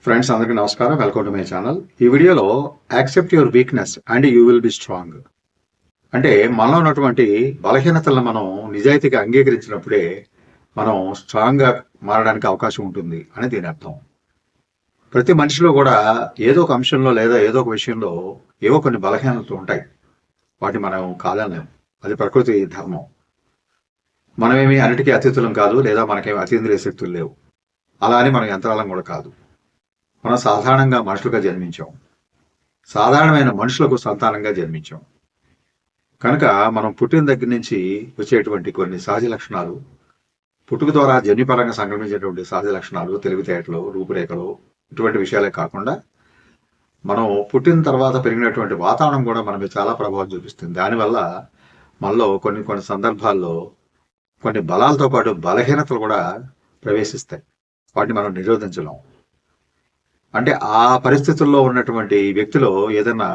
Friends అందరికీ నమస్కారం. Welcome to my channel. ఈ వీడియోలో accept your weakness and you will be strong. అంటే మనలో ఉన్నటువంటి బలహీనతలను మనం నిజాయితీగా అంగీకరించినప్పుడే మనం స్ట్రాంగ్గా మారడానికి అవకాశం ఉంటుంది అని దీని అర్థం. ప్రతి మనిషిలో కూడా ఏదో ఒక అంశంలో లేదా ఏదో ఒక విషయంలో ఏవో కొన్ని బలహీనతలు ఉంటాయి. వాటిని మనం కాదనలేం. అది ప్రకృతి ధర్మం. మనమేమి అన్నిటికీ అతిథులం కాదు, లేదా మనకేమి అతీంద్రియ శక్తులు లేవు. అలా అని మనం యంత్రాలం కూడా కాదు. మనం సాధారణంగా మనుషులుగా జన్మించాం. సాధారణమైన మనుషులకు సంతానంగా జన్మించాం. కనుక మనం పుట్టిన దగ్గర నుంచి వచ్చేటువంటి కొన్ని సహజ లక్షణాలు, పుట్టుక ద్వారా జన్యుపరంగా సంక్రమించేటువంటి సహజ లక్షణాలు, తెలివితేటలు, రూపురేఖలు, ఇటువంటి విషయాలే కాకుండా మనం పుట్టిన తర్వాత పెరిగినటువంటి వాతావరణం కూడా మన మీద చాలా ప్రభావం చూపిస్తుంది. దానివల్ల మనలో కొన్ని సందర్భాల్లో కొన్ని బలాలతో పాటు బలహీనతలు కూడా ప్రవేశిస్తాయి. వాటిని మనం నిరోధించలేం. అంటే ఆ పరిస్థితుల్లో ఉన్నటువంటి వ్యక్తిలో ఏదైనా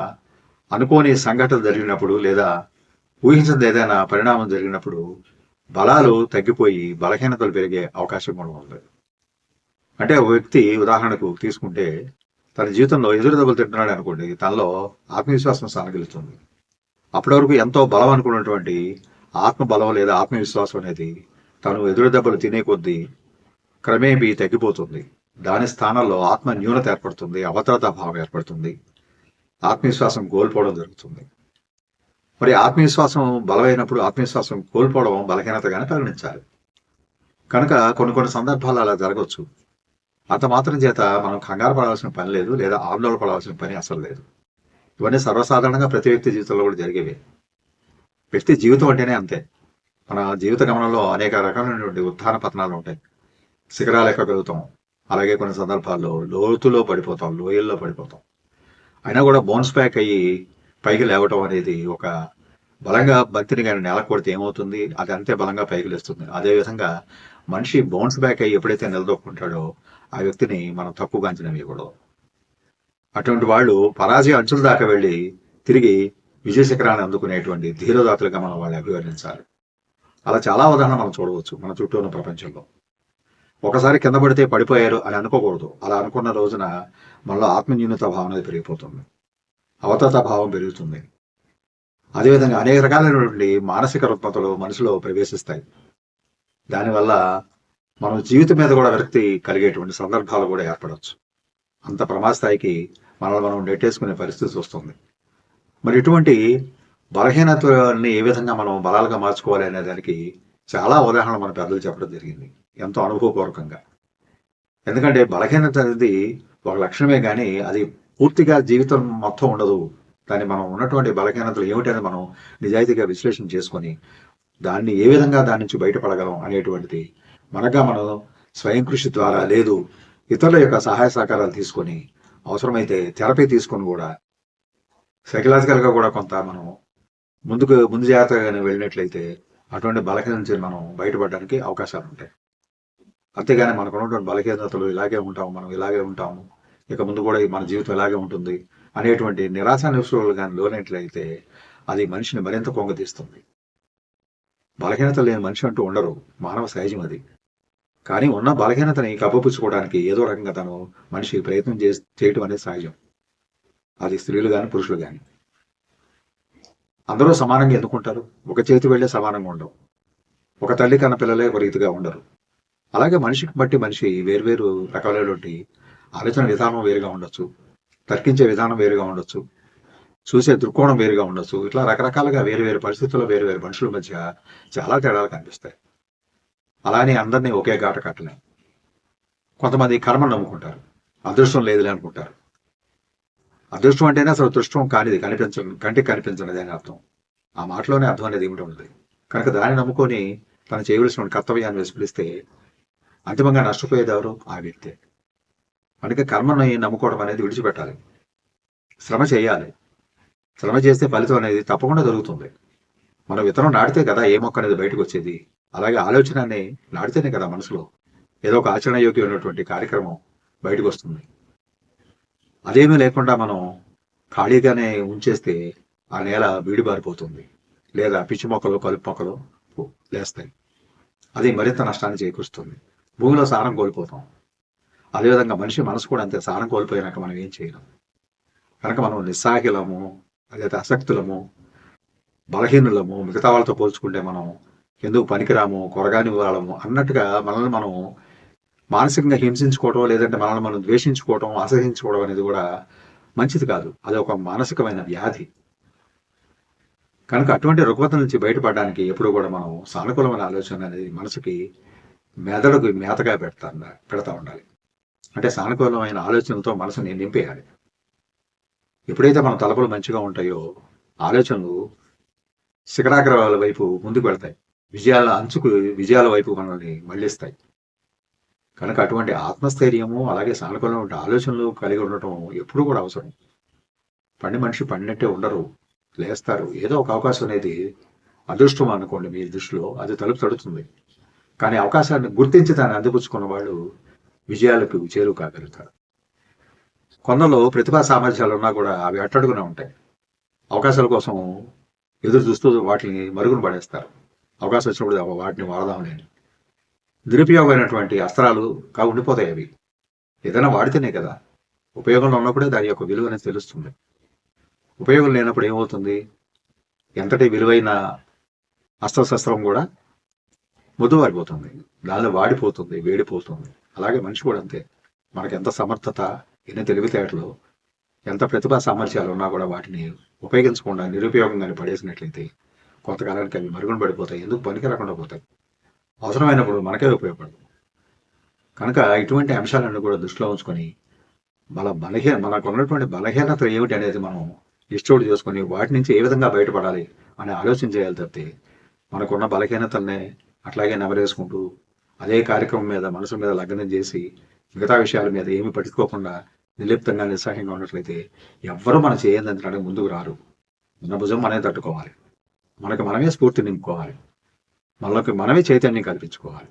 అనుకోని సంఘటన జరిగినప్పుడు, లేదా ఊహించని ఏదైనా పరిణామం జరిగినప్పుడు బలాలు తగ్గిపోయి బలహీనతలు పెరిగే అవకాశం కూడా ఉంది. అంటే ఒక వ్యక్తి ఉదాహరణకు తీసుకుంటే తన జీవితంలో ఎదురు దెబ్బలు తింటున్నాడు అనుకోండి, తనలో ఆత్మవిశ్వాసం సన్నగిలుతుంది. అప్పటి వరకు ఎంతో బలం అనుకున్నటువంటి ఆత్మబలం లేదా ఆత్మవిశ్వాసం అనేది తను ఎదురు దెబ్బలు తినే కొద్దీ క్రమేపీ తగ్గిపోతుంది. దాని స్థానంలో ఆత్మ న్యూనత ఏర్పడుతుంది, అభద్రతా భావం ఏర్పడుతుంది, ఆత్మవిశ్వాసం కోల్పోవడం జరుగుతుంది. మరి ఆత్మవిశ్వాసం బలమైనప్పుడు ఆత్మవిశ్వాసం కోల్పోవడం బలహీనతగానే పరిగణించాలి. కనుక కొన్ని సందర్భాలు అలా జరగవచ్చు. అంత మాత్రం చేత మనం కంగారు పడాల్సిన పని లేదు, లేదా ఆందోళన పడాల్సిన పని అసలు లేదు. ఇవన్నీ సర్వసాధారణంగా ప్రతి వ్యక్తి జీవితంలో కూడా జరిగేవి. వ్యక్తి జీవితం అంటేనే అంతే. మన జీవిత గమనంలో అనేక రకాలైనటువంటి ఉత్థాన పతనాలు ఉంటాయి. శిఖరాలు ఎక్కగలుగుతాం, అలాగే కొన్ని సందర్భాల్లో లోతులో పడిపోతాం, లోయల్లో పడిపోతాం. అయినా కూడా బౌన్స్ బ్యాక్ అయ్యి పైకి లేవటం అనేది ఒక బలంగా బంతిని కానీ నేల కొడితే ఏమవుతుంది, అది అంతే బలంగా పైకి లేస్తుంది. అదేవిధంగా మనిషి బౌన్స్ బ్యాక్ అయ్యి ఎప్పుడైతే నిలదొక్కుంటాడో ఆ వ్యక్తిని మనం తక్కువగా అంచనా వేయకూడదు. అటువంటి వాళ్ళు పరాజయ అంచుల దాకా వెళ్ళి తిరిగి విజయ శిఖరాన్ని అందుకునేటువంటి ధీరోదాతులుగా మనం వాళ్ళు అభివర్ణించాలి. అలా చాలా ఉదాహరణ మనం చూడవచ్చు మన చుట్టూ ఉన్న ప్రపంచంలో. ఒకసారి కింద పడితే పడిపోయారు అని అనుకోకూడదు. అలా అనుకున్న రోజున మనలో ఆత్మన్యూనత భావన అనేది పెరిగిపోతుంది, అవతత భావం పెరుగుతుంది. అదేవిధంగా అనేక రకాలైనటువంటి మానసిక రుగ్మతలు మనసులో ప్రవేశిస్తాయి. దానివల్ల మనం జీవితం మీద కూడా విరక్తి కలిగేటువంటి సందర్భాలు కూడా ఏర్పడవచ్చు. అంత ప్రమాద స్థాయికి మనల్ని మనం నెట్టేసుకునే పరిస్థితి వస్తుంది. మరి ఇటువంటి బలహీనతని ఏ విధంగా మనం బలాలుగా మార్చుకోవాలి అనే దానికి చాలా ఉదాహరణలు మన పెద్దలు చెప్పడం జరిగింది, ఎంతో అనుభవపూర్వకంగా. ఎందుకంటే బలహీనత అనేది ఒక లక్షణమే కానీ అది పూర్తిగా జీవితం మొత్తం ఉండదు. దాన్ని మనం ఉన్నటువంటి బలహీనతలు ఏమిటని మనం నిజాయితీగా విశ్లేషణ చేసుకొని దాన్ని ఏ విధంగా దాని నుంచి బయటపడగలం అనేటువంటిది మనగా మనం స్వయం కృషి ద్వారా, లేదు ఇతరుల యొక్క సహాయ సహకారాలు తీసుకొని, అవసరమైతే థెరపీ తీసుకొని కూడా సైకలాజికల్గా కూడా కొంత మనం ముందు జాగ్రత్తగా వెళ్ళినట్లయితే అటువంటి బలహీనత నుంచి మనం బయటపడడానికి అవకాశాలు ఉంటాయి. అంతేగాని మనకు ఉన్నటువంటి బలహీనతలు ఇలాగే ఉంటాము, మనం ఇలాగే ఉంటాము, ఇక ముందు కూడా మన జీవితం ఇలాగే ఉంటుంది అనేటువంటి నిరాశ నిస్పృహలు కానీ లోనట్లయితే అది మనిషిని మరింత పొంగతీస్తుంది. బలహీనత లేని మనిషి అంటూ ఉండరు, మానవ సహజం అది. కానీ ఉన్న బలహీనతని కప్పపుచ్చుకోవడానికి ఏదో రకంగా తను మనిషి ప్రయత్నం చేయటం అనేది సహజం. అది స్త్రీలు కానీ పురుషులు కానీ అందరూ సమానంగా ఎందుకుంటారు? ఒక చేతి వెళ్ళే సమానంగా ఉండవు. ఒక తల్లి కన్న పిల్లలే ఒక రీతిగా ఉండరు. అలాగే మనిషికి బట్టి మనిషి వేరువేరు రకాలైనటువంటి ఆలోచన విధానం వేరుగా ఉండొచ్చు, తర్కించే విధానం వేరుగా ఉండొచ్చు, చూసే దృక్కోణం వేరుగా ఉండొచ్చు. ఇట్లా రకరకాలుగా వేరు పరిస్థితుల్లో వేరు మనుషుల మధ్య చాలా తేడాలు కనిపిస్తాయి. అలానే అందరినీ ఒకే గాట కట్టలేం. కొంతమంది కర్మను నమ్ముకుంటారు, అదృష్టం లేదులే అనుకుంటారు. అదృష్టం అంటేనే అసలు దృష్టం కానిది, కంటికి కనిపించనిది అని అర్థం. ఆ మాటలోనే అర్థం అనేది ఏమిటి ఉంది. కనుక దాన్ని నమ్ముకొని తను చేయవలసిన కర్తవ్యాన్ని విస్మరిస్తే అంతిమంగా నష్టపోయేది ఎవరు? ఆ వ్యక్తే. అందుకే కర్మని నమ్ముకోవడం అనేది విడిచిపెట్టాలి. శ్రమ చేయాలి. శ్రమ చేస్తే ఫలితం అనేది తప్పకుండా దొరుకుతుంది. మనం విత్తనం నాటితే కదా ఏ మొక్క అనేది బయటకు వచ్చేది. అలాగే ఆలోచనని నాటితేనే కదా మనసులో ఏదో ఒక ఆచరణయోగ్యమైనటువంటి కార్యక్రమం బయటకు వస్తుంది. అదేమీ లేకుండా మనం ఖాళీగానే ఉంచేస్తే ఆ నేల బీడిబారిపోతుంది, లేదా పిచ్చి మొక్కలు, కలుపు మొక్కలు లేస్తాయి. అది మరింత నష్టాన్ని చేకూరుస్తుంది. భూమిలో సారం కోల్పోతాం. అదేవిధంగా మనిషి మనసు కూడా అంతే, సహనం కోల్పోయినాక మనం ఏం చేయలేం. కనుక మనం నిస్సహాయులము, లేదా అసక్తులము, బలహీనులము, మిగతా వాళ్ళతో పోల్చుకుంటే మనం ఎందుకు పనికిరాము, కొరగాని వాళ్ళము అన్నట్టుగా మనల్ని మనం మానసికంగా హింసించుకోవడం, లేదంటే మనల్ని మనం ద్వేషించుకోవడం, అసహించుకోవడం అనేది కూడా మంచిది కాదు. అది ఒక మానసికమైన వ్యాధి. కనుక అటువంటి రుగ్మత నుంచి బయటపడడానికి ఎప్పుడు కూడా మనం సానుకూలమైన ఆలోచన అనేది మనసుకి, మెదడుకు మేతగా పెడతా ఉండాలి. అంటే సానుకూలమైన ఆలోచనలతో మనసుని నింపేయాలి. ఎప్పుడైతే మన తలపులు మంచిగా ఉంటాయో ఆలోచనలు శిఖరాగ్రహాల వైపు ముందుకు వెళ్తాయి, విజయాల వైపు మనల్ని మళ్లిస్తాయి. కనుక అటువంటి ఆత్మస్థైర్యము, అలాగే సానుకూలమైన ఆలోచనలు కలిగి ఉండటం ఎప్పుడూ కూడా అవసరం. మనిషి పండినట్టే ఉండరు, లేస్తారు. ఏదో ఒక అవకాశం అనేది అదృష్టం అనుకోండి మీ దృష్టిలో, అది తలుపు తడుతుంది. కానీ అవకాశాన్ని గుర్తించి దాన్ని అందిపుచ్చుకున్న వాళ్ళు విజయాలకు చేరువ కాగలుగుతారు. కొందరిలో ప్రతిభా సామర్థ్యాలు ఉన్నా కూడా అవి అట్టడుగునే ఉంటాయి. అవకాశాల కోసం ఎదురు చూస్తూ వాటిని మరుగున పడేస్తారు. అవకాశం వచ్చినప్పుడు వాటిని వాడదామని. నిరుపయోగమైనటువంటి అస్త్రాలు ఉండిపోతాయి. అవి ఏదైనా వాడితేనే కదా, ఉపయోగంలో ఉన్నప్పుడే దాని యొక్క విలువ అనేది తెలుస్తుంది. ఉపయోగం లేనప్పుడు ఏమవుతుంది, ఎంతటి విలువైన అస్త్రశస్త్రం కూడా ముద్దువారిపోతుంది, దానిలో వాడిపోతుంది, వేడిపోతుంది. అలాగే మనిషి కూడా అంతే. మనకి ఎంత సమర్థత, ఎన్ని తెలివితేటలు, ఎంత ప్రతిభా సామర్థ్యాలు ఉన్నా కూడా వాటిని ఉపయోగించకుండా నిరుపయోగంగానే పడేసినట్లయితే కొంతకాలానికి అవి మరుగున పడిపోతాయి, ఎందుకు పనికి రాకుండా పోతాయి. అవసరమైనప్పుడు మనకే ఉపయోగపడదు. కనుక ఇటువంటి అంశాలను కూడా దృష్టిలో ఉంచుకొని మనకు ఉన్నటువంటి బలహీనత ఏమిటి అనేది మనం లిస్టౌట్ చేసుకొని వాటి నుంచి ఏ విధంగా బయటపడాలి అని ఆలోచన చేయాలి తప్పితే మనకున్న బలహీనతల్నే అట్లాగే నెమరేసుకుంటూ అదే కార్యక్రమం మీద మనసు మీద లగ్నం చేసి మిగతా విషయాల మీద ఏమి పట్టుకోకుండా నిర్లిప్తంగా నిస్సహాయంగా ఉన్నట్లయితే ఎవ్వరూ మన చేయందని ముందుకు రారు. మన భుజం మనమే తట్టుకోవాలి, మనకు మనమే స్ఫూర్తి నింపుకోవాలి, మనకి మనమే చైతన్యం కల్పించుకోవాలి,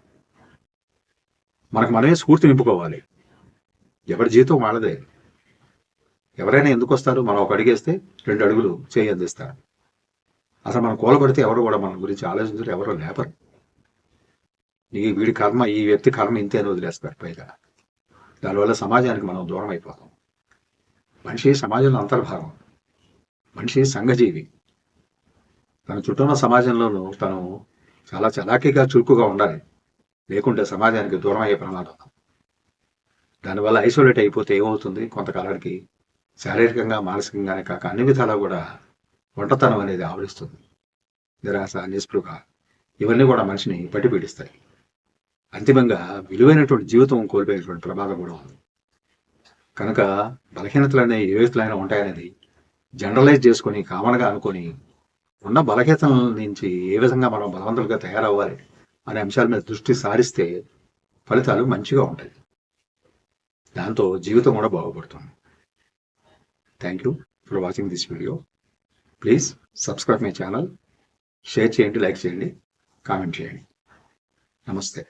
మనకు మనమే స్ఫూర్తి నింపుకోవాలి. ఎవరి జీవితం వాళ్ళదే. ఎవరైనా ఎందుకు వస్తారు, మనం ఒక అడిగేస్తే 2 అడుగులు చేయి అందిస్తారు. అసలు మనం కూలబడితే ఎవరు కూడా మన గురించి ఆలోచించరు, ఎవరో లేపరు. వీడి కర్మ, ఈ వ్యక్తి కర్మ ఇంతే అని వదిలేస్తారు. పైగా దానివల్ల సమాజానికి మనం దూరం అయిపోతాం. మనిషి సమాజంలో అంతర్భాగం, మనిషి సంఘజీవి. తన చుట్టూ ఉన్న సమాజంలోనూ తను చాలా చలాకీగా, చురుకుగా ఉండాలి. లేకుంటే సమాజానికి దూరం అయ్యే ప్రమాదం. దానివల్ల ఐసోలేట్ అయిపోతే ఏమవుతుంది, కొంతకాలానికి శారీరకంగా, మానసికంగానే కాక అన్ని విధాలా కూడా ఒంటతనం అనేది ఆవరిస్తుంది. నిరాశ, నిస్పృహ ఇవన్నీ కూడా మనిషిని పట్టి పీడిస్తాయి. అంతిమంగా విలువైనటువంటి జీవితం కోల్పోయేటువంటి ప్రమాదం కూడా ఉంది. కనుక బలహీనతలు అనేవి ఏ వ్యక్తులైనా ఉంటాయనేది జనరలైజ్ చేసుకొని, కామన్గా అనుకొని ఉన్న బలహీనతల నుంచి ఏ విధంగా మనం బలవంతులుగా తయారవ్వాలి అనే అంశాల మీద దృష్టి సారిస్తే ఫలితాలు మంచిగా ఉంటాయి. దాంతో జీవితం కూడా బాగుపడుతుంది. Thank you for watching this video. Please subscribe my channel, share చేయండి, లైక్ చేయండి, కామెంట్ చేయండి. నమస్తే.